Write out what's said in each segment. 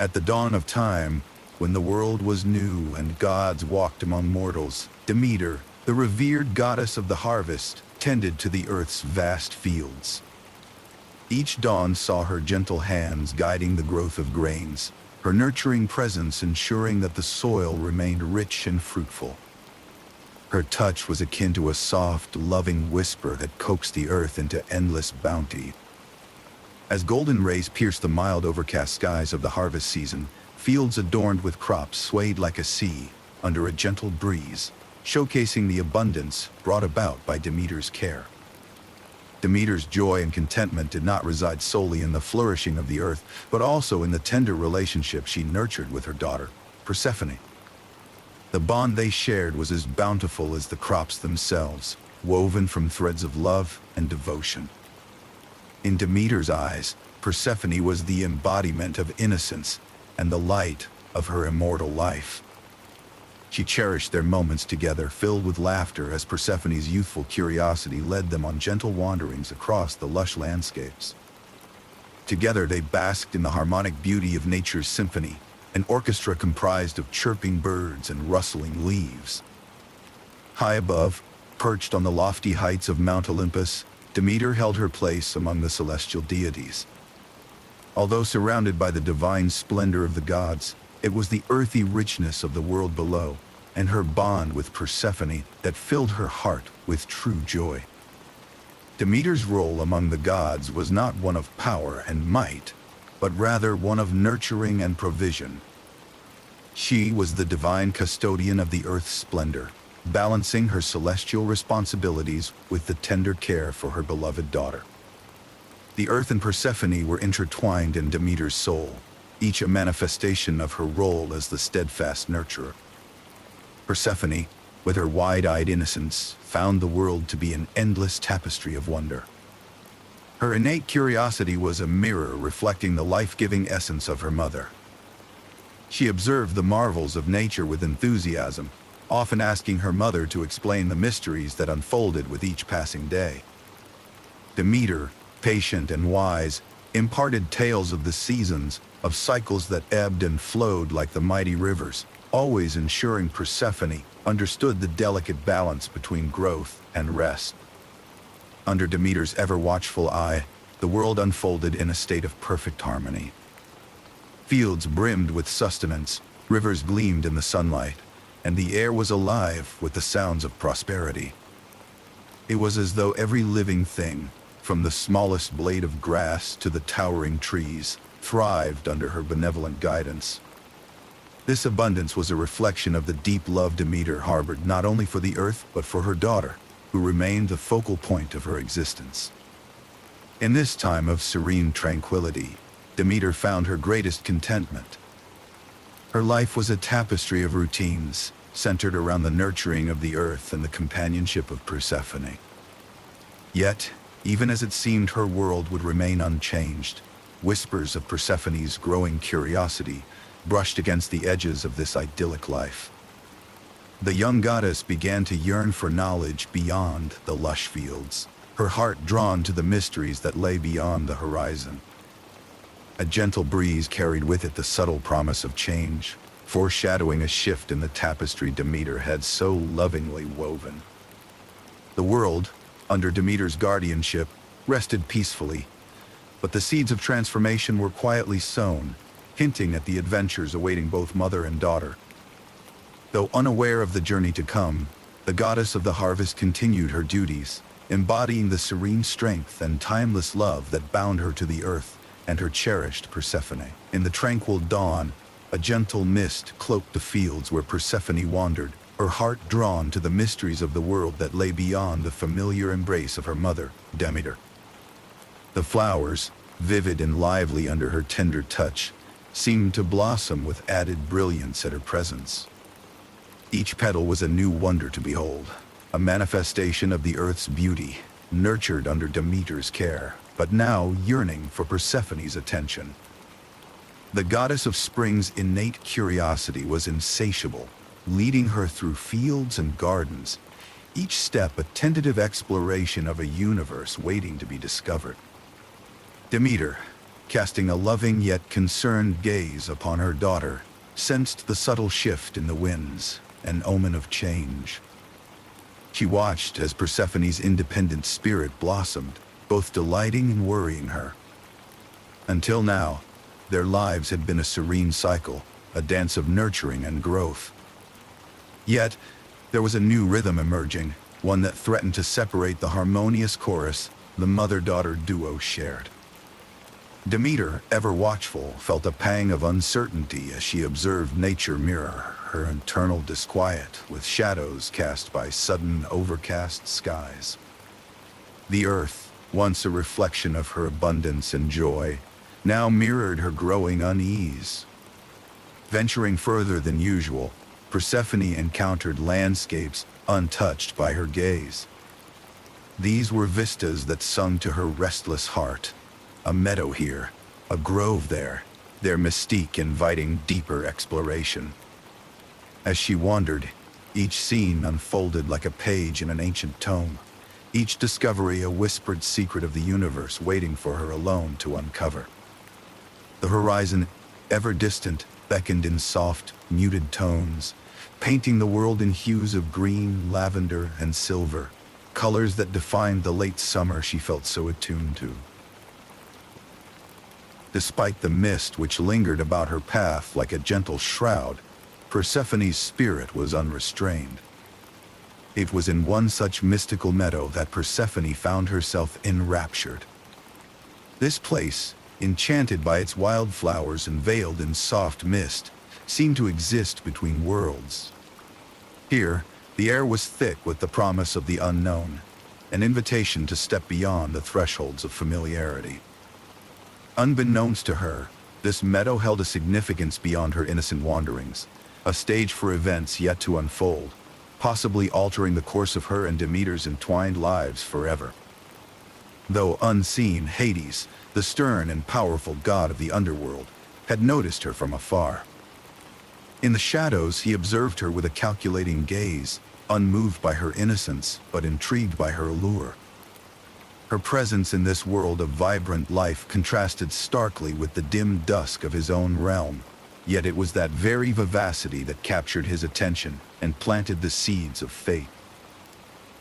At the dawn of time, when the world was new and gods walked among mortals, Demeter, the revered goddess of the harvest, tended to the earth's vast fields. Each dawn saw her gentle hands guiding the growth of grains, her nurturing presence ensuring that the soil remained rich and fruitful. Her touch was akin to a soft, loving whisper that coaxed the earth into endless bounty. As golden rays pierced the mild overcast skies of the harvest season, fields adorned with crops swayed like a sea under a gentle breeze, showcasing the abundance brought about by Demeter's care. Demeter's joy and contentment did not reside solely in the flourishing of the earth, but also in the tender relationship she nurtured with her daughter, Persephone. The bond they shared was as bountiful as the crops themselves, woven from threads of love and devotion. In Demeter's eyes, Persephone was the embodiment of innocence and the light of her immortal life. She cherished their moments together, filled with laughter as Persephone's youthful curiosity led them on gentle wanderings across the lush landscapes. Together they basked in the harmonic beauty of nature's symphony, an orchestra comprised of chirping birds and rustling leaves. High above, perched on the lofty heights of Mount Olympus, Demeter held her place among the celestial deities. Although surrounded by the divine splendor of the gods, it was the earthy richness of the world below, and her bond with Persephone that filled her heart with true joy. Demeter's role among the gods was not one of power and might, but rather one of nurturing and provision. She was the divine custodian of the earth's splendor, balancing her celestial responsibilities with the tender care for her beloved daughter. The earth and Persephone were intertwined in Demeter's soul, each a manifestation of her role as the steadfast nurturer. Persephone, with her wide-eyed innocence, found the world to be an endless tapestry of wonder. Her innate curiosity was a mirror reflecting the life-giving essence of her mother. She observed the marvels of nature with enthusiasm, often asking her mother to explain the mysteries that unfolded with each passing day. Demeter, patient and wise, imparted tales of the seasons, of cycles that ebbed and flowed like the mighty rivers, always ensuring Persephone understood the delicate balance between growth and rest. Under Demeter's ever-watchful eye, the world unfolded in a state of perfect harmony. Fields brimmed with sustenance, rivers gleamed in the sunlight, and the air was alive with the sounds of prosperity. It was as though every living thing, from the smallest blade of grass to the towering trees, thrived under her benevolent guidance. This abundance was a reflection of the deep love Demeter harbored not only for the earth but for her daughter, who remained the focal point of her existence. In this time of serene tranquility, Demeter found her greatest contentment. Her life was a tapestry of routines, centered around the nurturing of the earth and the companionship of Persephone. Yet, even as it seemed her world would remain unchanged, whispers of Persephone's growing curiosity brushed against the edges of this idyllic life. The young goddess began to yearn for knowledge beyond the lush fields, her heart drawn to the mysteries that lay beyond the horizon. A gentle breeze carried with it the subtle promise of change, foreshadowing a shift in the tapestry Demeter had so lovingly woven. The world, under Demeter's guardianship, rested peacefully, but the seeds of transformation were quietly sown, hinting at the adventures awaiting both mother and daughter. Though unaware of the journey to come, the goddess of the harvest continued her duties, embodying the serene strength and timeless love that bound her to the earth and her cherished Persephone. In the tranquil dawn, a gentle mist cloaked the fields where Persephone wandered, her heart drawn to the mysteries of the world that lay beyond the familiar embrace of her mother, Demeter. The flowers, vivid and lively under her tender touch, seemed to blossom with added brilliance at her presence. Each petal was a new wonder to behold, a manifestation of the earth's beauty, nurtured under Demeter's care, but now yearning for Persephone's attention. The goddess of spring's innate curiosity was insatiable, leading her through fields and gardens, each step a tentative exploration of a universe waiting to be discovered. Demeter, casting a loving yet concerned gaze upon her daughter, sensed the subtle shift in the winds, an omen of change. She watched as Persephone's independent spirit blossomed, both delighting and worrying her. Until now, their lives had been a serene cycle, a dance of nurturing and growth. Yet, there was a new rhythm emerging, one that threatened to separate the harmonious chorus the mother-daughter duo shared. Demeter, ever watchful, felt a pang of uncertainty as she observed nature mirror her internal disquiet with shadows cast by sudden overcast skies. The earth, once a reflection of her abundance and joy, now mirrored her growing unease. Venturing further than usual, Persephone encountered landscapes untouched by her gaze. These were vistas that sung to her restless heart. A meadow here, a grove there, their mystique inviting deeper exploration. As she wandered, each scene unfolded like a page in an ancient tome, each discovery a whispered secret of the universe waiting for her alone to uncover. The horizon, ever distant, beckoned in soft, muted tones, painting the world in hues of green, lavender, and silver, colors that defined the late summer she felt so attuned to. Despite the mist which lingered about her path like a gentle shroud, Persephone's spirit was unrestrained. It was in one such mystical meadow that Persephone found herself enraptured. This place, enchanted by its wildflowers and veiled in soft mist, seemed to exist between worlds. Here, the air was thick with the promise of the unknown, an invitation to step beyond the thresholds of familiarity. Unbeknownst to her, this meadow held a significance beyond her innocent wanderings, a stage for events yet to unfold, possibly altering the course of her and Demeter's entwined lives forever. Though unseen, Hades, the stern and powerful god of the underworld, had noticed her from afar. In the shadows, he observed her with a calculating gaze, unmoved by her innocence, but intrigued by her allure. Her presence in this world of vibrant life contrasted starkly with the dim dusk of his own realm, yet it was that very vivacity that captured his attention and planted the seeds of fate.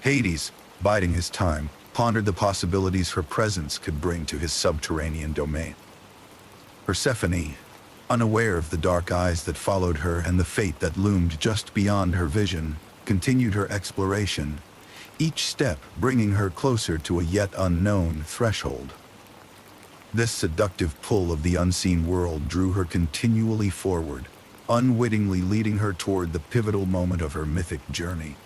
Hades, biding his time, pondered the possibilities her presence could bring to his subterranean domain. Persephone, unaware of the dark eyes that followed her and the fate that loomed just beyond her vision, continued her exploration, each step bringing her closer to a yet unknown threshold. This seductive pull of the unseen world drew her continually forward, unwittingly leading her toward the pivotal moment of her mythic journey.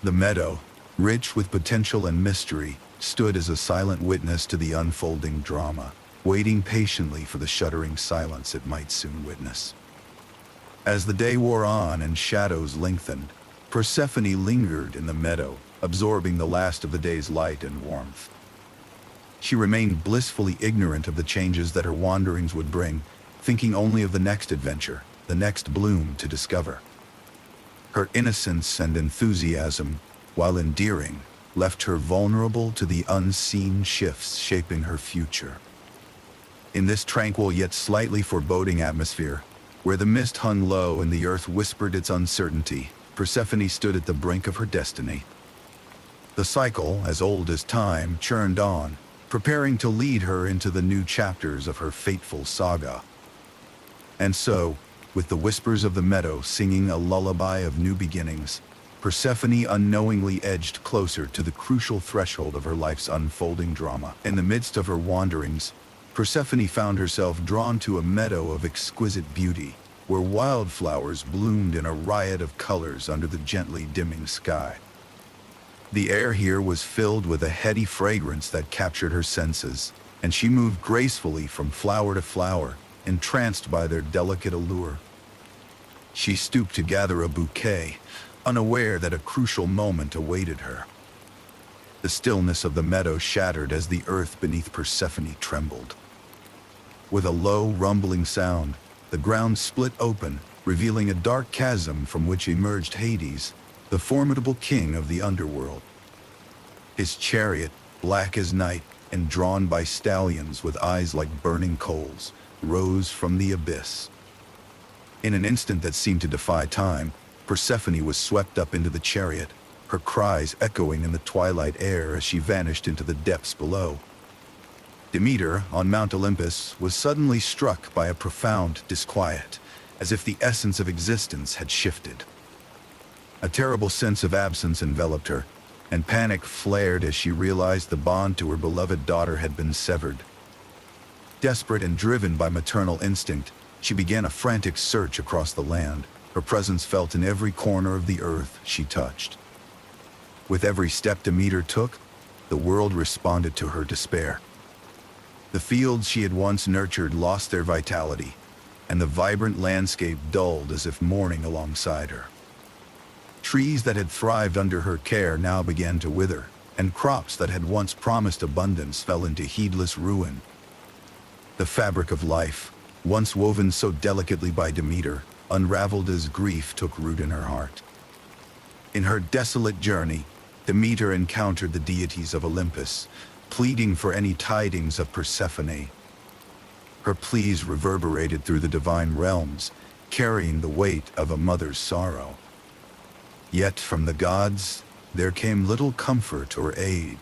The meadow, rich with potential and mystery, stood as a silent witness to the unfolding drama, waiting patiently for the shuddering silence it might soon witness. As the day wore on and shadows lengthened, Persephone lingered in the meadow, absorbing the last of the day's light and warmth. She remained blissfully ignorant of the changes that her wanderings would bring, thinking only of the next adventure, the next bloom to discover. Her innocence and enthusiasm, while endearing, left her vulnerable to the unseen shifts shaping her future. In this tranquil yet slightly foreboding atmosphere, where the mist hung low and the earth whispered its uncertainty, Persephone stood at the brink of her destiny. The cycle, as old as time, churned on, preparing to lead her into the new chapters of her fateful saga. And so, with the whispers of the meadow singing a lullaby of new beginnings, Persephone unknowingly edged closer to the crucial threshold of her life's unfolding drama. In the midst of her wanderings, Persephone found herself drawn to a meadow of exquisite beauty, where wildflowers bloomed in a riot of colors under the gently dimming sky. The air here was filled with a heady fragrance that captured her senses, and she moved gracefully from flower to flower, entranced by their delicate allure. She stooped to gather a bouquet, unaware that a crucial moment awaited her. The stillness of the meadow shattered as the earth beneath Persephone trembled. With a low, rumbling sound, the ground split open, revealing a dark chasm from which emerged Hades, the formidable king of the underworld. His chariot, black as night, and drawn by stallions with eyes like burning coals, rose from the abyss. In an instant that seemed to defy time, Persephone was swept up into the chariot, her cries echoing in the twilight air as she vanished into the depths below. Demeter, on Mount Olympus, was suddenly struck by a profound disquiet, as if the essence of existence had shifted. A terrible sense of absence enveloped her, and panic flared as she realized the bond to her beloved daughter had been severed. Desperate and driven by maternal instinct, she began a frantic search across the land, her presence felt in every corner of the earth she touched. With every step Demeter took, the world responded to her despair. The fields she had once nurtured lost their vitality, and the vibrant landscape dulled as if mourning alongside her. Trees that had thrived under her care now began to wither, and crops that had once promised abundance fell into heedless ruin. The fabric of life, once woven so delicately by Demeter, unraveled as grief took root in her heart. In her desolate journey, Demeter encountered the deities of Olympus, pleading for any tidings of Persephone. Her pleas reverberated through the divine realms, carrying the weight of a mother's sorrow. Yet from the gods, there came little comfort or aid.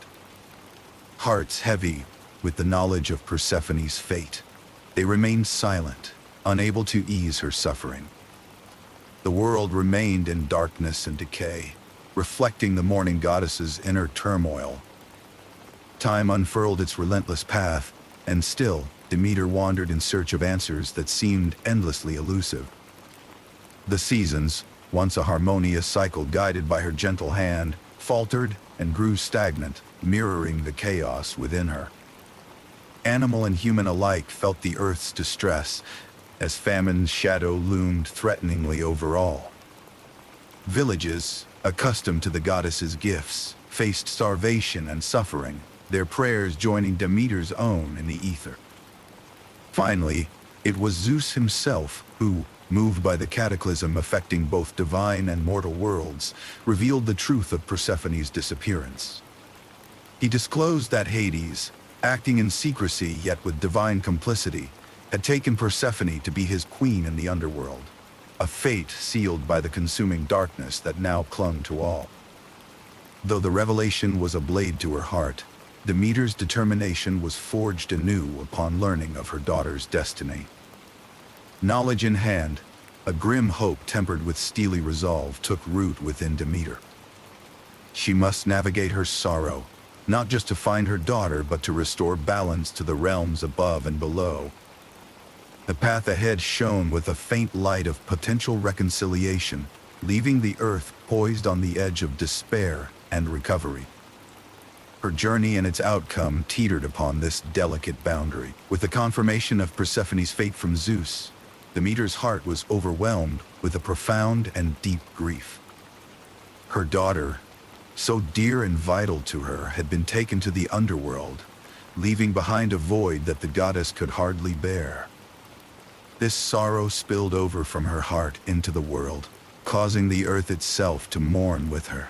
Hearts heavy with the knowledge of Persephone's fate, they remained silent, unable to ease her suffering. The world remained in darkness and decay, reflecting the mourning goddess's inner turmoil. Time unfurled its relentless path, and still, Demeter wandered in search of answers that seemed endlessly elusive. The seasons, once a harmonious cycle guided by her gentle hand, faltered and grew stagnant, mirroring the chaos within her. Animal and human alike felt the earth's distress, as famine's shadow loomed threateningly over all. Villages, accustomed to the goddess's gifts, faced starvation and suffering, their prayers joining Demeter's own in the ether. Finally, it was Zeus himself who, moved by the cataclysm affecting both divine and mortal worlds, revealed the truth of Persephone's disappearance. He disclosed that Hades, acting in secrecy yet with divine complicity, had taken Persephone to be his queen in the underworld, a fate sealed by the consuming darkness that now clung to all. Though the revelation was a blade to her heart, Demeter's determination was forged anew upon learning of her daughter's destiny. Knowledge in hand, a grim hope tempered with steely resolve took root within Demeter. She must navigate her sorrow, not just to find her daughter but to restore balance to the realms above and below. The path ahead shone with a faint light of potential reconciliation, leaving the earth poised on the edge of despair and recovery. Her journey and its outcome teetered upon this delicate boundary. With the confirmation of Persephone's fate from Zeus, Demeter's heart was overwhelmed with a profound and deep grief. Her daughter, so dear and vital to her, had been taken to the underworld, leaving behind a void that the goddess could hardly bear. This sorrow spilled over from her heart into the world, causing the earth itself to mourn with her.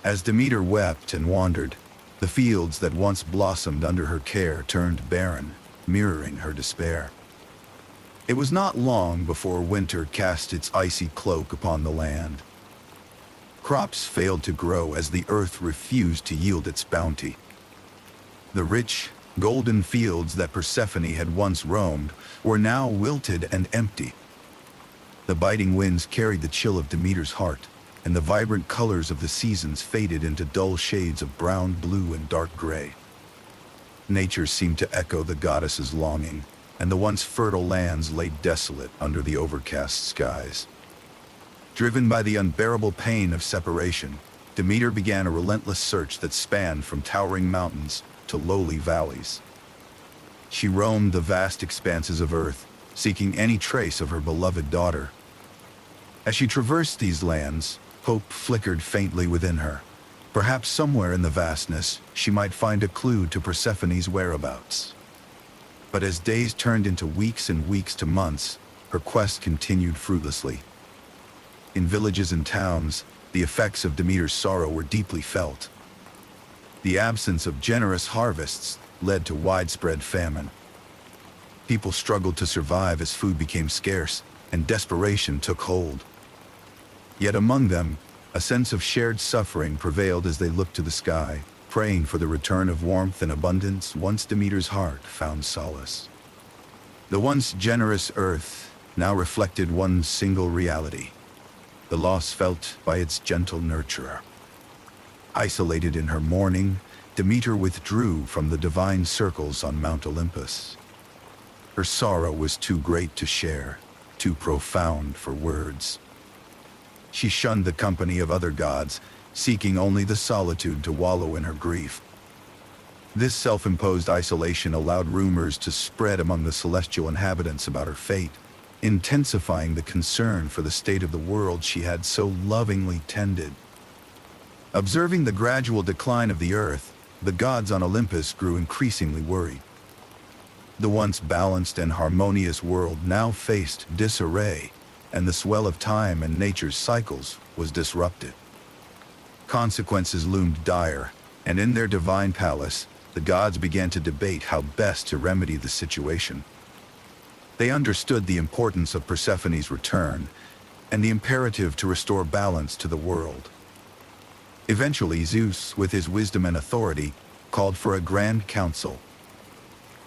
As Demeter wept and wandered, the fields that once blossomed under her care turned barren, mirroring her despair. It was not long before winter cast its icy cloak upon the land. Crops failed to grow as the earth refused to yield its bounty. The rich, golden fields that Persephone had once roamed were now wilted and empty. The biting winds carried the chill of Demeter's heart, and the vibrant colors of the seasons faded into dull shades of brown, blue, and dark gray. Nature seemed to echo the goddess's longing, and the once fertile lands lay desolate under the overcast skies. Driven by the unbearable pain of separation, Demeter began a relentless search that spanned from towering mountains to lowly valleys. She roamed the vast expanses of earth, seeking any trace of her beloved daughter. As she traversed these lands, hope flickered faintly within her. Perhaps somewhere in the vastness, she might find a clue to Persephone's whereabouts. But as days turned into weeks and weeks to months, her quest continued fruitlessly. In villages and towns, the effects of Demeter's sorrow were deeply felt. The absence of generous harvests led to widespread famine. People struggled to survive as food became scarce, and desperation took hold. Yet among them, a sense of shared suffering prevailed as they looked to the sky, praying for the return of warmth and abundance. Once Demeter's heart found solace. The once generous earth now reflected one single reality: the loss felt by its gentle nurturer. Isolated in her mourning, Demeter withdrew from the divine circles on Mount Olympus. Her sorrow was too great to share, too profound for words. She shunned the company of other gods, seeking only the solitude to wallow in her grief. This self-imposed isolation allowed rumors to spread among the celestial inhabitants about her fate, intensifying the concern for the state of the world she had so lovingly tended. Observing the gradual decline of the earth, the gods on Olympus grew increasingly worried. The once balanced and harmonious world now faced disarray, and the swell of time and nature's cycles was disrupted. Consequences loomed dire, and in their divine palace, the gods began to debate how best to remedy the situation. They understood the importance of Persephone's return, and the imperative to restore balance to the world. Eventually, Zeus, with his wisdom and authority, called for a grand council.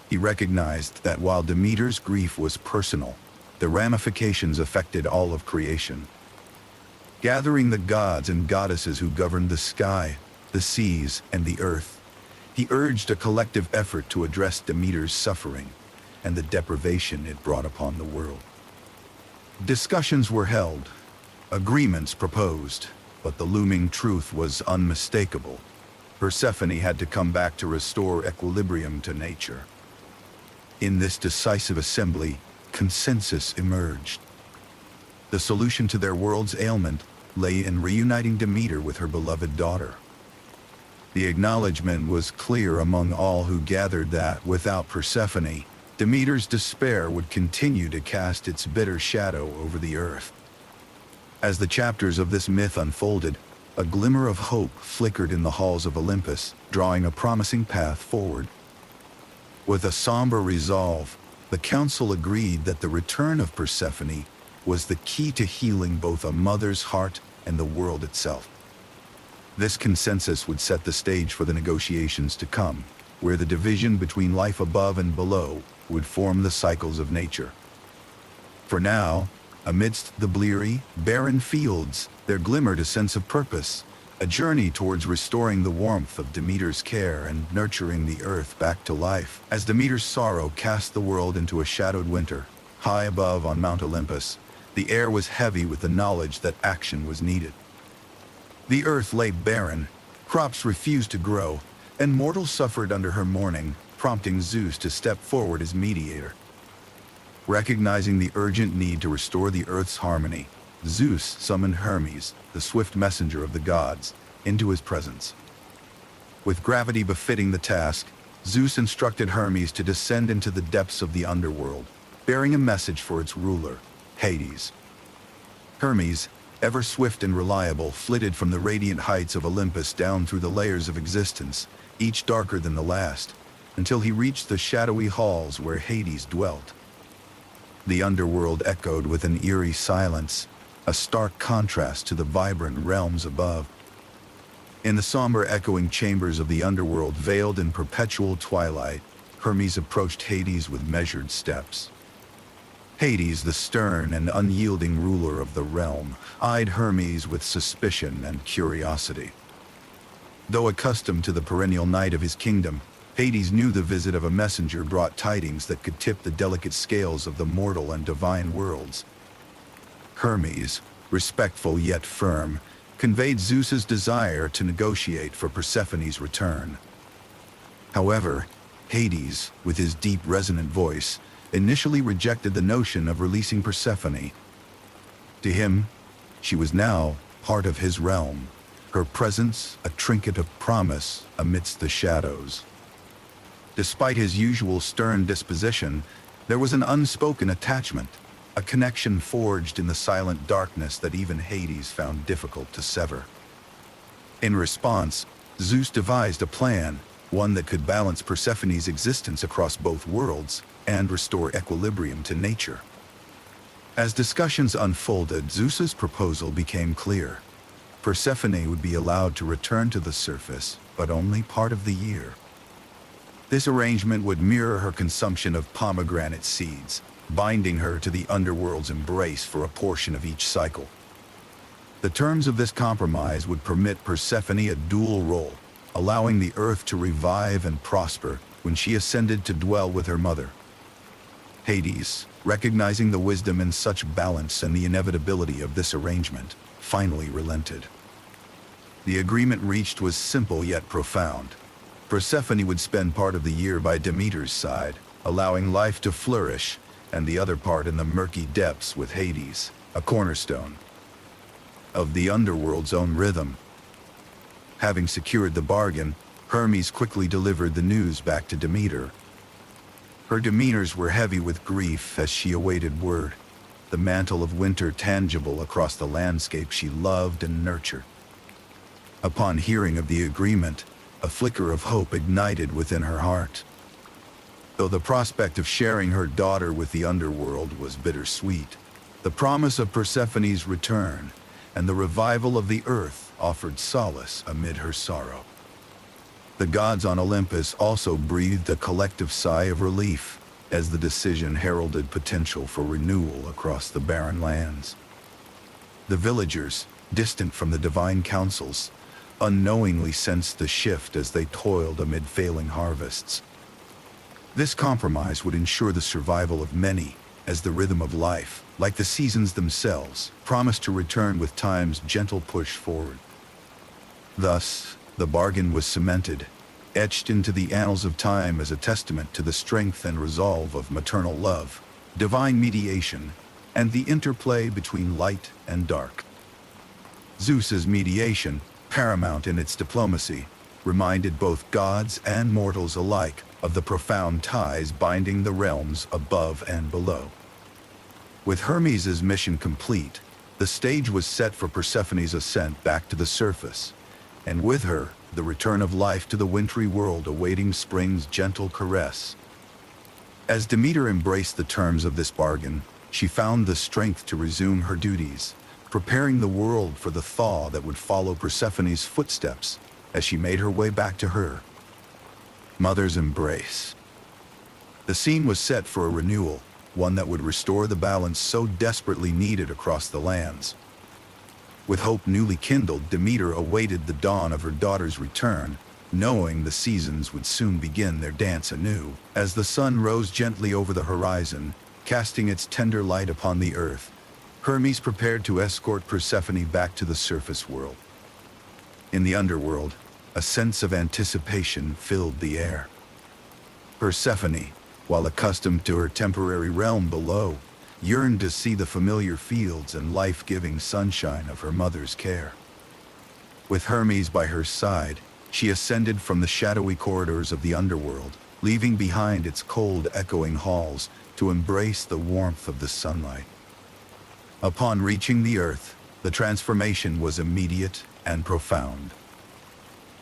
He recognized that while Demeter's grief was personal, the ramifications affected all of creation. Gathering the gods and goddesses who governed the sky, the seas, and the earth, he urged a collective effort to address Demeter's suffering and the deprivation it brought upon the world. Discussions were held, agreements proposed, but the looming truth was unmistakable. Persephone had to come back to restore equilibrium to nature. In this decisive assembly, consensus emerged. The solution to their world's ailment lay in reuniting Demeter with her beloved daughter. The acknowledgement was clear among all who gathered that, without Persephone, Demeter's despair would continue to cast its bitter shadow over the earth. As the chapters of this myth unfolded, a glimmer of hope flickered in the halls of Olympus, drawing a promising path forward. With a somber resolve, the council agreed that the return of Persephone was the key to healing both a mother's heart and the world itself. This consensus would set the stage for the negotiations to come, where the division between life above and below would form the cycles of nature. For now, amidst the bleary, barren fields, there glimmered a sense of purpose, a journey towards restoring the warmth of Demeter's care and nurturing the earth back to life. As Demeter's sorrow cast the world into a shadowed winter, high above on Mount Olympus, the air was heavy with the knowledge that action was needed. The earth lay barren, crops refused to grow, and mortals suffered under her mourning, prompting Zeus to step forward as mediator. Recognizing the urgent need to restore the earth's harmony, Zeus summoned Hermes, the swift messenger of the gods, into his presence. With gravity befitting the task, Zeus instructed Hermes to descend into the depths of the underworld, bearing a message for its ruler, Hades. Hermes, ever swift and reliable, flitted from the radiant heights of Olympus down through the layers of existence, each darker than the last, until he reached the shadowy halls where Hades dwelt. The underworld echoed with an eerie silence, a stark contrast to the vibrant realms above. In the somber echoing chambers of the underworld veiled in perpetual twilight, Hermes approached Hades with measured steps. Hades, the stern and unyielding ruler of the realm, eyed Hermes with suspicion and curiosity. Though accustomed to the perennial night of his kingdom, Hades knew the visit of a messenger brought tidings that could tip the delicate scales of the mortal and divine worlds. Hermes, respectful yet firm, conveyed Zeus's desire to negotiate for Persephone's return. However, Hades, with his deep resonant voice, initially rejected the notion of releasing Persephone. To him, she was now part of his realm, her presence a trinket of promise amidst the shadows. Despite his usual stern disposition, there was an unspoken attachment, a connection forged in the silent darkness that even Hades found difficult to sever. In response, Zeus devised a plan, one that could balance Persephone's existence across both worlds and restore equilibrium to nature. As discussions unfolded, Zeus's proposal became clear. Persephone would be allowed to return to the surface, but only part of the year. This arrangement would mirror her consumption of pomegranate seeds, binding her to the underworld's embrace for a portion of each cycle. The terms of this compromise would permit Persephone a dual role, allowing the earth to revive and prosper when she ascended to dwell with her mother. Hades, recognizing the wisdom in such balance and the inevitability of this arrangement, finally relented. The agreement reached was simple yet profound. Persephone would spend part of the year by Demeter's side, allowing life to flourish, and the other part in the murky depths with Hades, a cornerstone of the underworld's own rhythm. Having secured the bargain, Hermes quickly delivered the news back to Demeter. Her demeanors were heavy with grief as she awaited word, the mantle of winter tangible across the landscape she loved and nurtured. Upon hearing of the agreement, a flicker of hope ignited within her heart. Though the prospect of sharing her daughter with the underworld was bittersweet, the promise of Persephone's return and the revival of the earth offered solace amid her sorrow. The gods on Olympus also breathed a collective sigh of relief as the decision heralded potential for renewal across the barren lands. The villagers, distant from the divine councils, unknowingly sensed the shift as they toiled amid failing harvests. This compromise would ensure the survival of many, as the rhythm of life, like the seasons themselves, promised to return with time's gentle push forward. Thus, the bargain was cemented, etched into the annals of time as a testament to the strength and resolve of maternal love, divine mediation, and the interplay between light and dark. Zeus's mediation, paramount in its diplomacy, reminded both gods and mortals alike of the profound ties binding the realms above and below. With Hermes' mission complete, the stage was set for Persephone's ascent back to the surface, and with her, the return of life to the wintry world awaiting spring's gentle caress. As Demeter embraced the terms of this bargain, she found the strength to resume her duties, preparing the world for the thaw that would follow Persephone's footsteps as she made her way back to her mother's embrace. The scene was set for a renewal, one that would restore the balance so desperately needed across the lands. With hope newly kindled, Demeter awaited the dawn of her daughter's return, knowing the seasons would soon begin their dance anew. As the sun rose gently over the horizon, casting its tender light upon the earth, Hermes prepared to escort Persephone back to the surface world. In the underworld, a sense of anticipation filled the air. Persephone, while accustomed to her temporary realm below, yearned to see the familiar fields and life-giving sunshine of her mother's care. With Hermes by her side, she ascended from the shadowy corridors of the underworld, leaving behind its cold, echoing halls to embrace the warmth of the sunlight. Upon reaching the earth, the transformation was immediate and profound.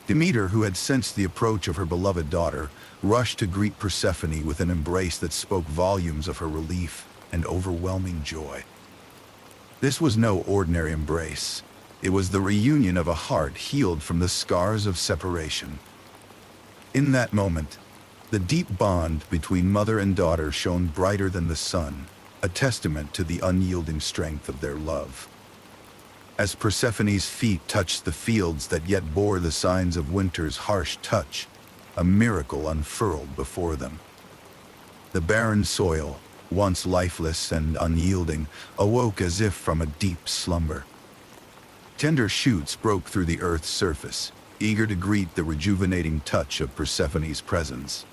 Demeter, who had sensed the approach of her beloved daughter, rushed to greet Persephone with an embrace that spoke volumes of her relief and overwhelming joy. This was no ordinary embrace. It was the reunion of a heart healed from the scars of separation. In that moment, the deep bond between mother and daughter shone brighter than the sun, a testament to the unyielding strength of their love. As Persephone's feet touched the fields that yet bore the signs of winter's harsh touch, a miracle unfurled before them. The barren soil, once lifeless and unyielding, awoke as if from a deep slumber. Tender shoots broke through the earth's surface, eager to greet the rejuvenating touch of Persephone's presence.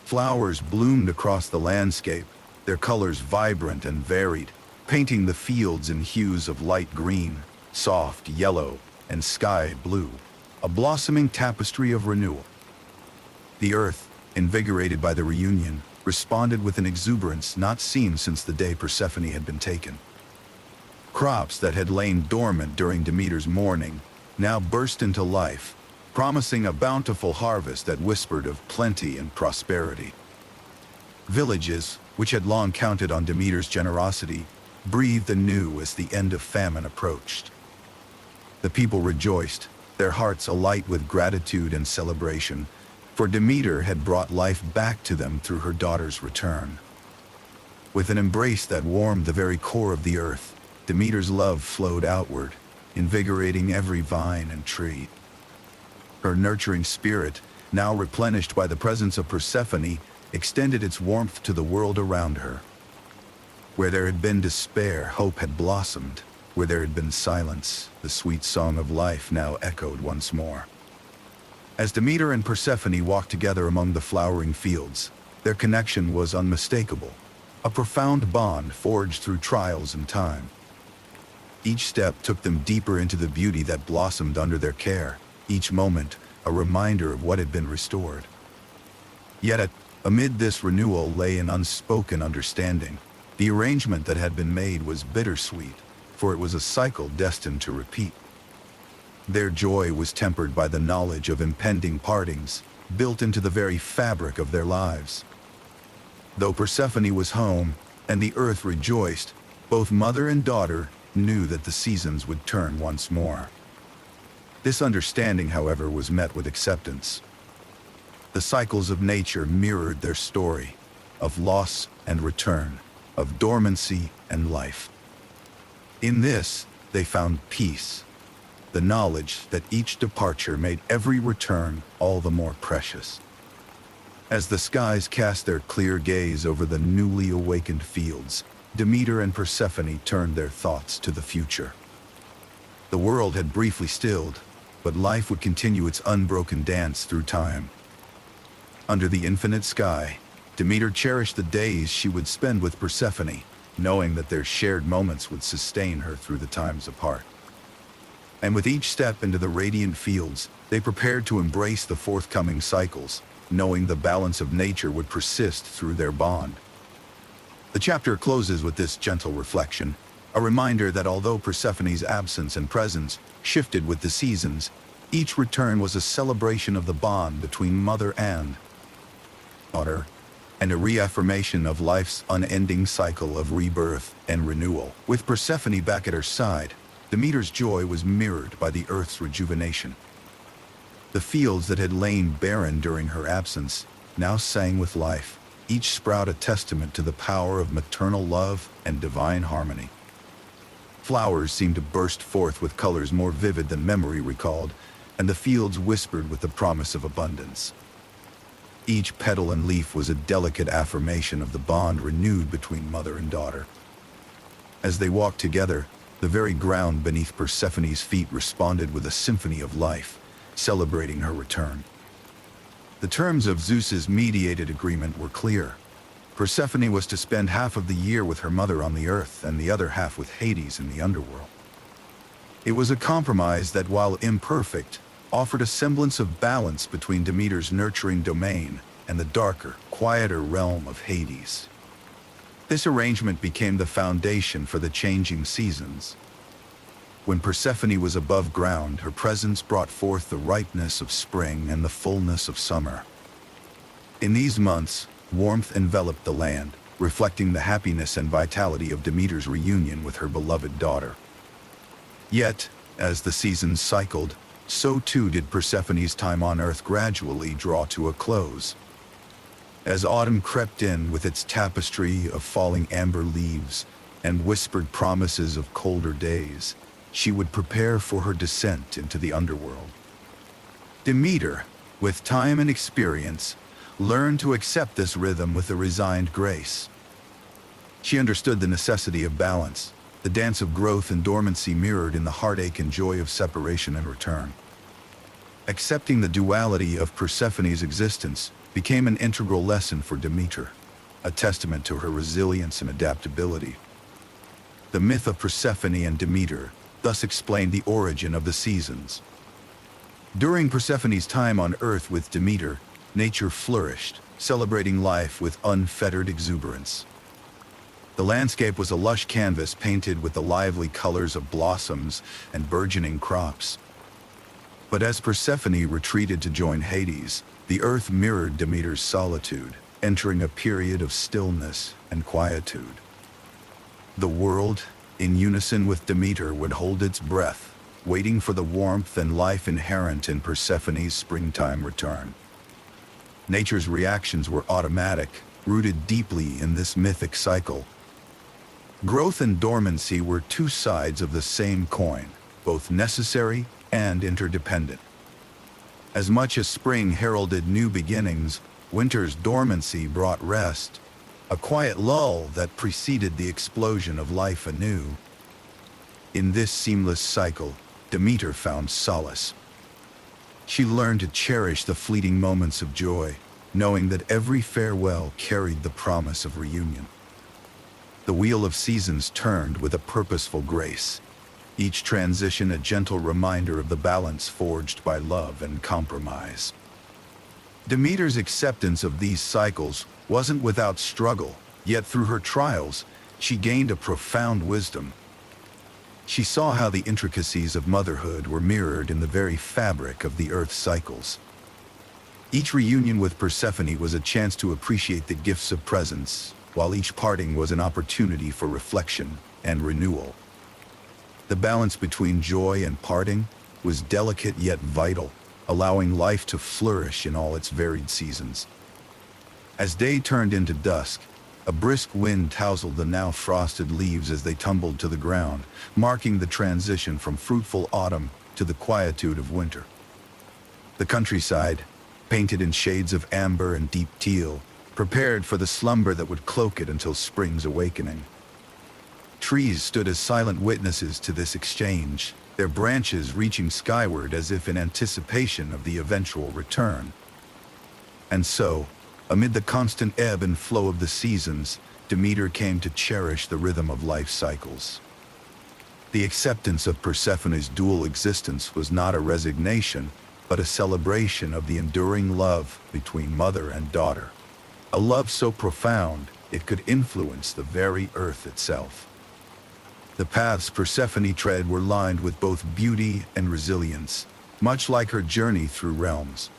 Flowers bloomed across the landscape, their colors vibrant and varied, painting the fields in hues of light green, soft yellow, and sky blue, a blossoming tapestry of renewal. The earth, invigorated by the reunion, responded with an exuberance not seen since the day Persephone had been taken. Crops that had lain dormant during Demeter's mourning now burst into life, promising a bountiful harvest that whispered of plenty and prosperity. Villages, which had long counted on Demeter's generosity, breathed anew as the end of famine approached. The people rejoiced, their hearts alight with gratitude and celebration, for Demeter had brought life back to them through her daughter's return. With an embrace that warmed the very core of the earth, Demeter's love flowed outward, invigorating every vine and tree. Her nurturing spirit, now replenished by the presence of Persephone, extended its warmth to the world around her. Where there had been despair, hope had blossomed. Where there had been silence, the sweet song of life now echoed once more. As Demeter and Persephone walked together among the flowering fields, their connection was unmistakable, a profound bond forged through trials and time. Each step took them deeper into the beauty that blossomed under their care, each moment a reminder of what had been restored. Yet amid this renewal lay an unspoken understanding. The arrangement that had been made was bittersweet, for it was a cycle destined to repeat. Their joy was tempered by the knowledge of impending partings, built into the very fabric of their lives. Though Persephone was home, and the earth rejoiced, both mother and daughter knew that the seasons would turn once more. This understanding, however, was met with acceptance. The cycles of nature mirrored their story, of loss and return, of dormancy and life. In this, they found peace, the knowledge that each departure made every return all the more precious. As the skies cast their clear gaze over the newly awakened fields, Demeter and Persephone turned their thoughts to the future. The world had briefly stilled, but life would continue its unbroken dance through time. Under the infinite sky, Demeter cherished the days she would spend with Persephone, knowing that their shared moments would sustain her through the times apart. And with each step into the radiant fields, they prepared to embrace the forthcoming cycles, knowing the balance of nature would persist through their bond. The chapter closes with this gentle reflection, a reminder that although Persephone's absence and presence shifted with the seasons, each return was a celebration of the bond between mother and daughter, and a reaffirmation of life's unending cycle of rebirth and renewal. With Persephone back at her side, Demeter's joy was mirrored by the earth's rejuvenation. The fields that had lain barren during her absence now sang with life, each sprout a testament to the power of maternal love and divine harmony. Flowers seemed to burst forth with colors more vivid than memory recalled, and the fields whispered with the promise of abundance. Each petal and leaf was a delicate affirmation of the bond renewed between mother and daughter. As they walked together, the very ground beneath Persephone's feet responded with a symphony of life, celebrating her return. The terms of Zeus's mediated agreement were clear. Persephone was to spend half of the year with her mother on the earth and the other half with Hades in the underworld. It was a compromise that, while imperfect, offered a semblance of balance between Demeter's nurturing domain and the darker, quieter realm of Hades. This arrangement became the foundation for the changing seasons. When Persephone was above ground, her presence brought forth the ripeness of spring and the fullness of summer. In these months, warmth enveloped the land, reflecting the happiness and vitality of Demeter's reunion with her beloved daughter. Yet, as the seasons cycled, so too did Persephone's time on Earth gradually draw to a close. As autumn crept in with its tapestry of falling amber leaves and whispered promises of colder days, she would prepare for her descent into the underworld. Demeter, with time and experience, learned to accept this rhythm with a resigned grace. She understood the necessity of balance, the dance of growth and dormancy mirrored in the heartache and joy of separation and return. Accepting the duality of Persephone's existence became an integral lesson for Demeter, a testament to her resilience and adaptability. The myth of Persephone and Demeter thus explained the origin of the seasons. During Persephone's time on Earth with Demeter, nature flourished, celebrating life with unfettered exuberance. The landscape was a lush canvas painted with the lively colors of blossoms and burgeoning crops. But as Persephone retreated to join Hades, the earth mirrored Demeter's solitude, entering a period of stillness and quietude. The world, in unison with Demeter, would hold its breath, waiting for the warmth and life inherent in Persephone's springtime return. Nature's reactions were automatic, rooted deeply in this mythic cycle. Growth and dormancy were two sides of the same coin, both necessary and interdependent. As much as spring heralded new beginnings, winter's dormancy brought rest, a quiet lull that preceded the explosion of life anew. In this seamless cycle, Demeter found solace. She learned to cherish the fleeting moments of joy, knowing that every farewell carried the promise of reunion. The wheel of seasons turned with a purposeful grace, each transition a gentle reminder of the balance forged by love and compromise. Demeter's acceptance of these cycles wasn't without struggle, yet through her trials, she gained a profound wisdom. She saw how the intricacies of motherhood were mirrored in the very fabric of the Earth's cycles. Each reunion with Persephone was a chance to appreciate the gifts of presence, while each parting was an opportunity for reflection and renewal. The balance between joy and parting was delicate yet vital, allowing life to flourish in all its varied seasons. As day turned into dusk, a brisk wind tousled the now frosted leaves as they tumbled to the ground, marking the transition from fruitful autumn to the quietude of winter. The countryside, painted in shades of amber and deep teal, prepared for the slumber that would cloak it until spring's awakening. Trees stood as silent witnesses to this exchange, their branches reaching skyward as if in anticipation of the eventual return. And so, amid the constant ebb and flow of the seasons, Demeter came to cherish the rhythm of life cycles. The acceptance of Persephone's dual existence was not a resignation, but a celebration of the enduring love between mother and daughter. A love so profound, it could influence the very earth itself. The paths Persephone tread were lined with both beauty and resilience, much like her journey through realms.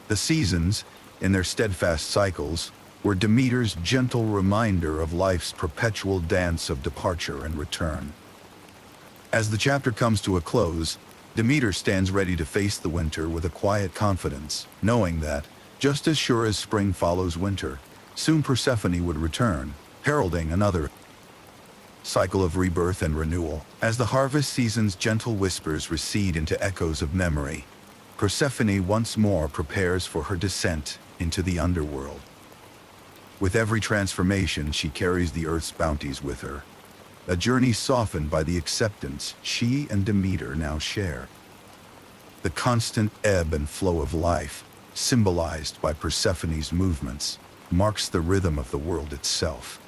The seasons, in their steadfast cycles, were Demeter's gentle reminder of life's perpetual dance of departure and return. As the chapter comes to a close, Demeter stands ready to face the winter with a quiet confidence, knowing that, just as sure as spring follows winter, soon Persephone would return, heralding another cycle of rebirth and renewal. As the harvest season's gentle whispers recede into echoes of memory, Persephone once more prepares for her descent into the underworld. With every transformation, she carries the earth's bounties with her, a journey softened by the acceptance she and Demeter now share. The constant ebb and flow of life, symbolized by Persephone's movements, marks the rhythm of the world itself.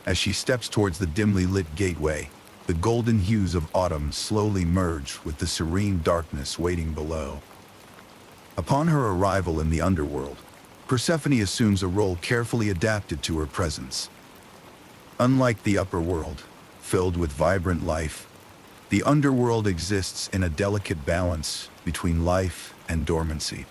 As she steps towards the dimly lit gateway, the golden hues of autumn slowly merge with the serene darkness waiting below. Upon her arrival in the underworld, Persephone assumes a role carefully adapted to her presence. Unlike the upper world, filled with vibrant life, the underworld exists in a delicate balance between life and dormancy.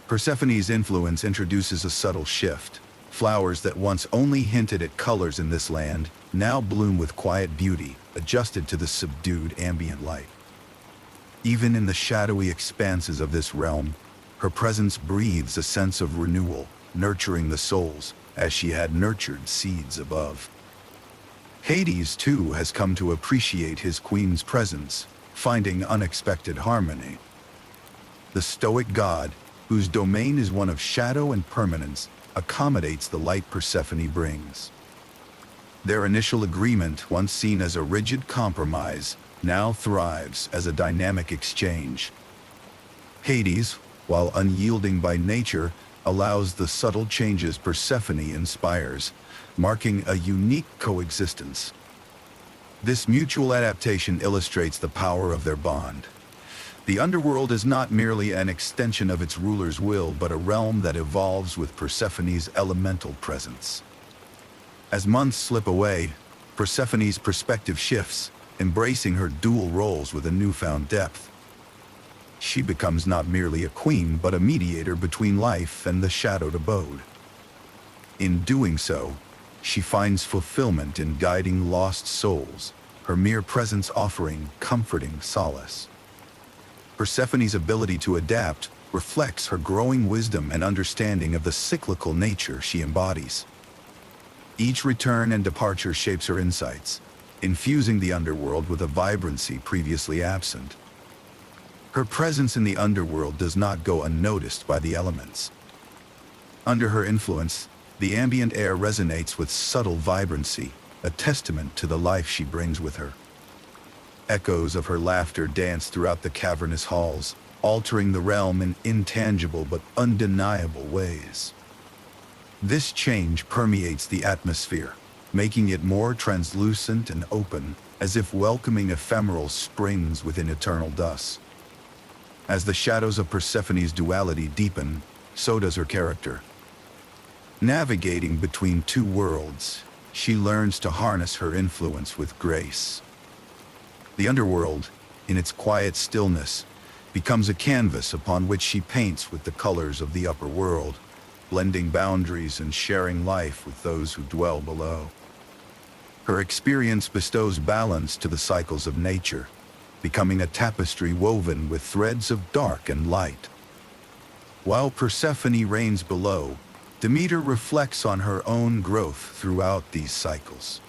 Persephone's influence introduces a subtle shift. Flowers that once only hinted at colors in this land now bloom with quiet beauty, adjusted to the subdued ambient light. Even in the shadowy expanses of this realm, her presence breathes a sense of renewal, nurturing the souls as she had nurtured seeds above. Hades, too, has come to appreciate his queen's presence, finding unexpected harmony. The stoic god, whose domain is one of shadow and permanence, accommodates the light Persephone brings. Their initial agreement, once seen as a rigid compromise, now thrives as a dynamic exchange. Hades, while unyielding by nature, allows the subtle changes Persephone inspires, marking a unique coexistence. This mutual adaptation illustrates the power of their bond. The underworld is not merely an extension of its ruler's will, but a realm that evolves with Persephone's elemental presence. As months slip away, Persephone's perspective shifts, embracing her dual roles with a newfound depth. She becomes not merely a queen, but a mediator between life and the shadowed abode. In doing so, she finds fulfillment in guiding lost souls, her mere presence offering comforting solace. Persephone's ability to adapt reflects her growing wisdom and understanding of the cyclical nature she embodies. Each return and departure shapes her insights, infusing the underworld with a vibrancy previously absent. Her presence in the underworld does not go unnoticed by the elements. Under her influence, the ambient air resonates with subtle vibrancy, a testament to the life she brings with her. Echoes of her laughter dance throughout the cavernous halls, altering the realm in intangible but undeniable ways. This change permeates the atmosphere, making it more translucent and open, as if welcoming ephemeral springs within eternal dusk. As the shadows of Persephone's duality deepen, so does her character. Navigating between two worlds, she learns to harness her influence with grace. The underworld, in its quiet stillness, becomes a canvas upon which she paints with the colors of the upper world, blending boundaries and sharing life with those who dwell below. Her experience bestows balance to the cycles of nature, becoming a tapestry woven with threads of dark and light. While Persephone reigns below, Demeter reflects on her own growth throughout these cycles.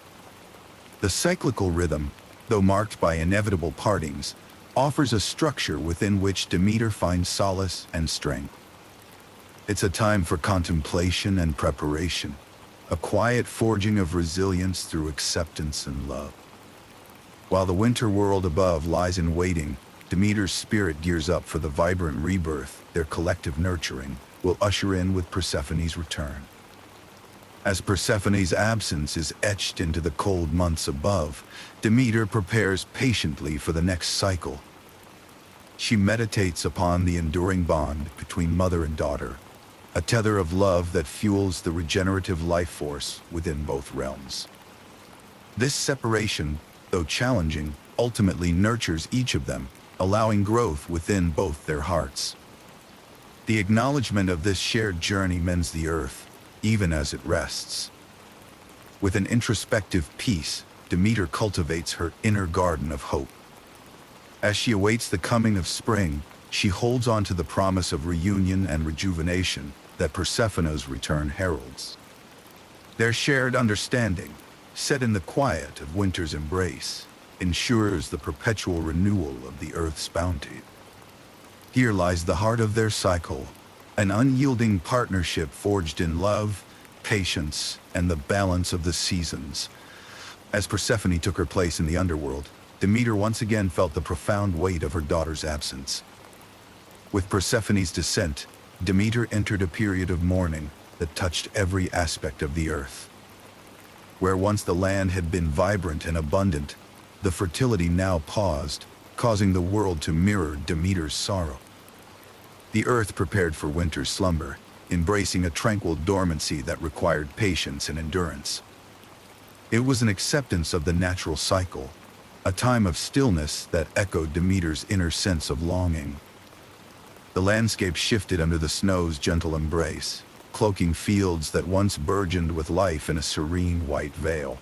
The cyclical rhythm, though marked by inevitable partings, offers a structure within which Demeter finds solace and strength. It's a time for contemplation and preparation, a quiet forging of resilience through acceptance and love. While the winter world above lies in waiting, Demeter's spirit gears up for the vibrant rebirth their collective nurturing will usher in with Persephone's return. As Persephone's absence is etched into the cold months above, Demeter prepares patiently for the next cycle. She meditates upon the enduring bond between mother and daughter, a tether of love that fuels the regenerative life force within both realms. This separation, though challenging, ultimately nurtures each of them, allowing growth within both their hearts. The acknowledgement of this shared journey mends the earth, even as it rests. With an introspective peace, Demeter cultivates her inner garden of hope. As she awaits the coming of spring, she holds on to the promise of reunion and rejuvenation that Persephone's return heralds. Their shared understanding, set in the quiet of winter's embrace, ensures the perpetual renewal of the earth's bounty. Here lies the heart of their cycle, an unyielding partnership forged in love, patience, and the balance of the seasons. As Persephone took her place in the underworld, Demeter once again felt the profound weight of her daughter's absence. With Persephone's descent, Demeter entered a period of mourning that touched every aspect of the earth. Where once the land had been vibrant and abundant, the fertility now paused, causing the world to mirror Demeter's sorrow. The earth prepared for winter's slumber, embracing a tranquil dormancy that required patience and endurance. It was an acceptance of the natural cycle, a time of stillness that echoed Demeter's inner sense of longing. The landscape shifted under the snow's gentle embrace, cloaking fields that once burgeoned with life in a serene white veil.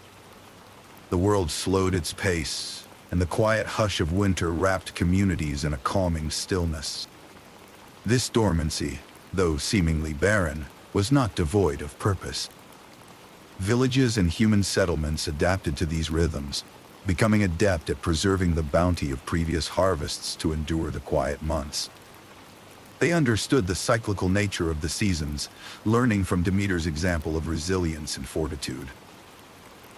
The world slowed its pace, and the quiet hush of winter wrapped communities in a calming stillness. This dormancy, though seemingly barren, was not devoid of purpose. Villages and human settlements adapted to these rhythms, becoming adept at preserving the bounty of previous harvests to endure the quiet months. They understood the cyclical nature of the seasons, learning from Demeter's example of resilience and fortitude.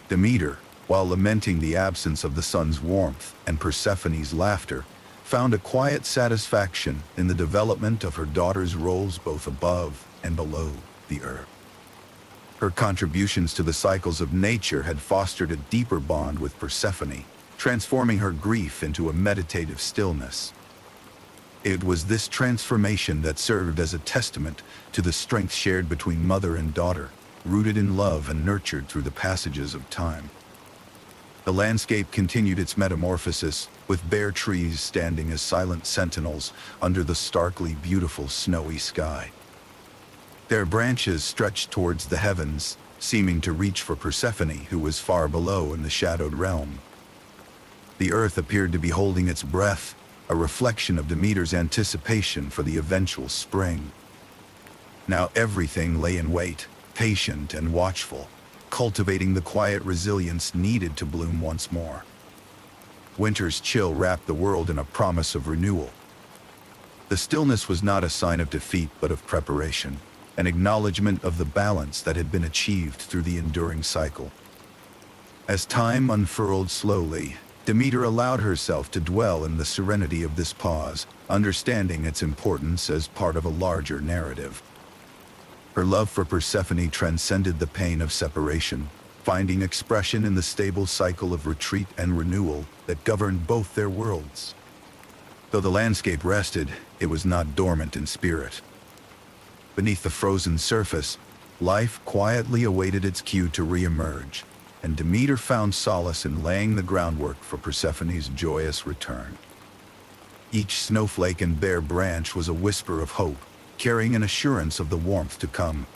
Demeter, while lamenting the absence of the sun's warmth and Persephone's laughter, found a quiet satisfaction in the development of her daughter's roles both above and below the earth. Her contributions to the cycles of nature had fostered a deeper bond with Persephone, transforming her grief into a meditative stillness. It was this transformation that served as a testament to the strength shared between mother and daughter, rooted in love and nurtured through the passages of time. The landscape continued its metamorphosis, with bare trees standing as silent sentinels under the starkly beautiful snowy sky. Their branches stretched towards the heavens, seeming to reach for Persephone, who was far below in the shadowed realm. The earth appeared to be holding its breath, a reflection of Demeter's anticipation for the eventual spring. Now everything lay in wait, patient and watchful, cultivating the quiet resilience needed to bloom once more. Winter's chill wrapped the world in a promise of renewal. The stillness was not a sign of defeat but of preparation, an acknowledgement of the balance that had been achieved through the enduring cycle. As time unfurled slowly, Demeter allowed herself to dwell in the serenity of this pause, understanding its importance as part of a larger narrative. Her love for Persephone transcended the pain of separation, finding expression in the stable cycle of retreat and renewal that governed both their worlds. Though the landscape rested, it was not dormant in spirit. Beneath the frozen surface, life quietly awaited its cue to re-emerge, and Demeter found solace in laying the groundwork for Persephone's joyous return. Each snowflake and bare branch was a whisper of hope, carrying an assurance of the warmth to come.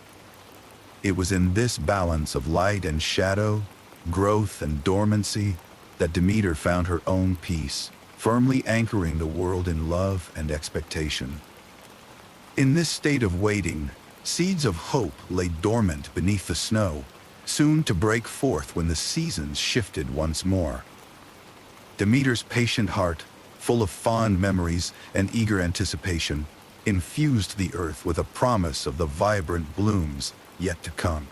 It was in this balance of light and shadow, growth and dormancy, that Demeter found her own peace, firmly anchoring the world in love and expectation. In this state of waiting, seeds of hope lay dormant beneath the snow, soon to break forth when the seasons shifted once more. Demeter's patient heart, full of fond memories and eager anticipation, infused the earth with a promise of the vibrant blooms yet to come.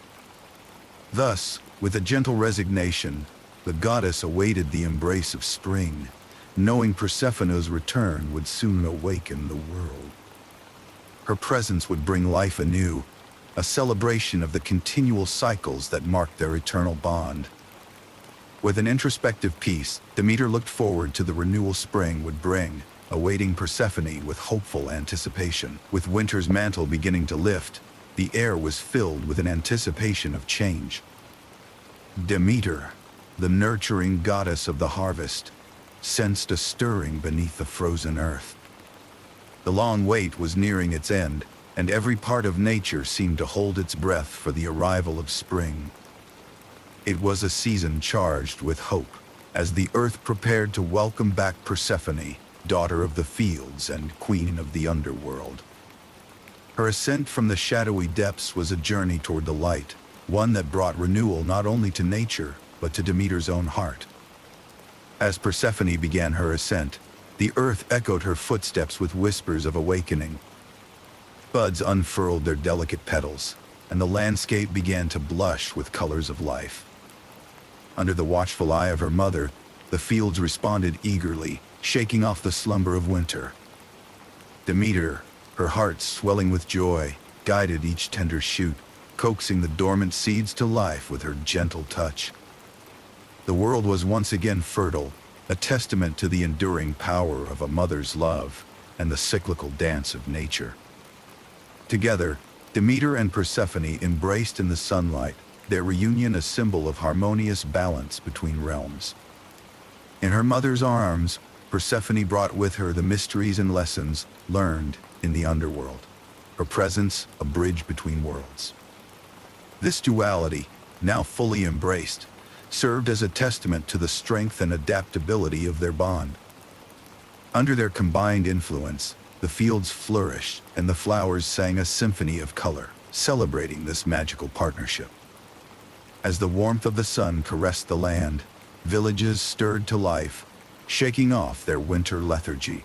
Thus, with a gentle resignation, the goddess awaited the embrace of spring, knowing Persephone's return would soon awaken the world. Her presence would bring life anew, a celebration of the continual cycles that marked their eternal bond. With an introspective peace, Demeter looked forward to the renewal spring would bring, awaiting Persephone with hopeful anticipation. With winter's mantle beginning to lift, the air was filled with an anticipation of change. Demeter, the nurturing goddess of the harvest, sensed a stirring beneath the frozen earth. The long wait was nearing its end, and every part of nature seemed to hold its breath for the arrival of spring. It was a season charged with hope, as the earth prepared to welcome back Persephone, daughter of the fields and queen of the underworld. Her ascent from the shadowy depths was a journey toward the light, one that brought renewal not only to nature, but to Demeter's own heart. As Persephone began her ascent, the earth echoed her footsteps with whispers of awakening. Buds unfurled their delicate petals, and the landscape began to blush with colors of life. Under the watchful eye of her mother, the fields responded eagerly, shaking off the slumber of winter. Demeter, her heart swelling with joy, guided each tender shoot, coaxing the dormant seeds to life with her gentle touch. The world was once again fertile, a testament to the enduring power of a mother's love and the cyclical dance of nature. Together, Demeter and Persephone embraced in the sunlight, their reunion a symbol of harmonious balance between realms. In her mother's arms, Persephone brought with her the mysteries and lessons learned in the underworld, her presence a bridge between worlds. This duality, now fully embraced, served as a testament to the strength and adaptability of their bond. Under their combined influence, the fields flourished and the flowers sang a symphony of color, celebrating this magical partnership. As the warmth of the sun caressed the land, villages stirred to life, shaking off their winter lethargy.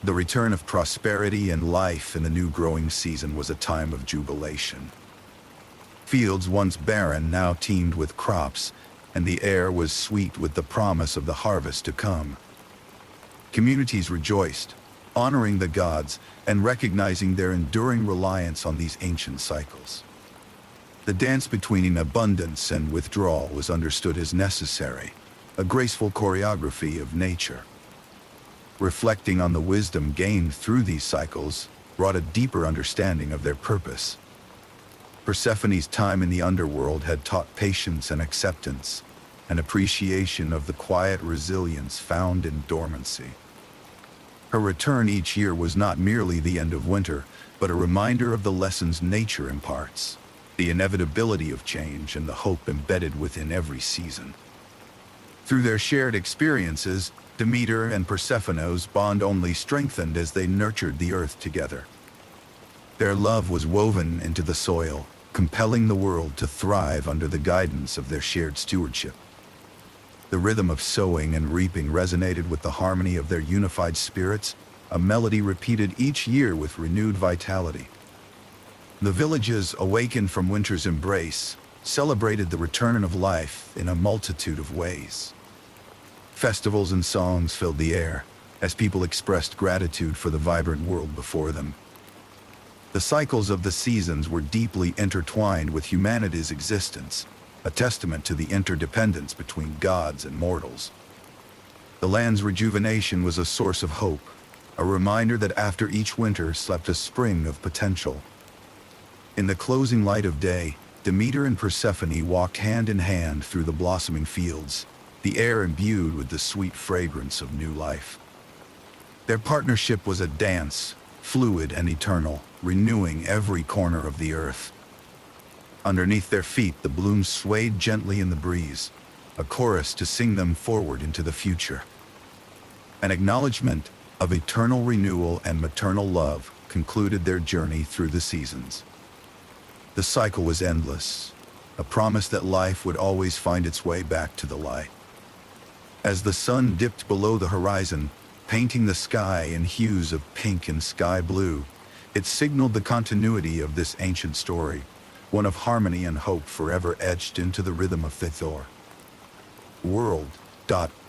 The return of prosperity and life in the new growing season was a time of jubilation. Fields once barren now teemed with crops, and the air was sweet with the promise of the harvest to come. Communities rejoiced, honoring the gods and recognizing their enduring reliance on these ancient cycles. The dance between abundance and withdrawal was understood as necessary, a graceful choreography of nature. Reflecting on the wisdom gained through these cycles brought a deeper understanding of their purpose. Persephone's time in the underworld had taught patience and acceptance, an appreciation of the quiet resilience found in dormancy. Her return each year was not merely the end of winter, but a reminder of the lessons nature imparts, the inevitability of change and the hope embedded within every season. Through their shared experiences, Demeter and Persephone's bond only strengthened as they nurtured the earth together. Their love was woven into the soil, compelling the world to thrive under the guidance of their shared stewardship. The rhythm of sowing and reaping resonated with the harmony of their unified spirits, a melody repeated each year with renewed vitality. The villages, awakened from winter's embrace, celebrated the return of life in a multitude of ways. Festivals and songs filled the air, as people expressed gratitude for the vibrant world before them. The cycles of the seasons were deeply intertwined with humanity's existence, a testament to the interdependence between gods and mortals. The land's rejuvenation was a source of hope, a reminder that after each winter slept a spring of potential. In the closing light of day, Demeter and Persephone walked hand in hand through the blossoming fields, the air imbued with the sweet fragrance of new life. Their partnership was a dance, fluid and eternal, renewing every corner of the earth. Underneath their feet, the blooms swayed gently in the breeze, a chorus to sing them forward into the future. An acknowledgement of eternal renewal and maternal love concluded their journey through the seasons. The cycle was endless, a promise that life would always find its way back to the light. As the sun dipped below the horizon, painting the sky in hues of pink and sky blue, it signaled the continuity of this ancient story, one of harmony and hope forever etched into the rhythm of Thithor. World.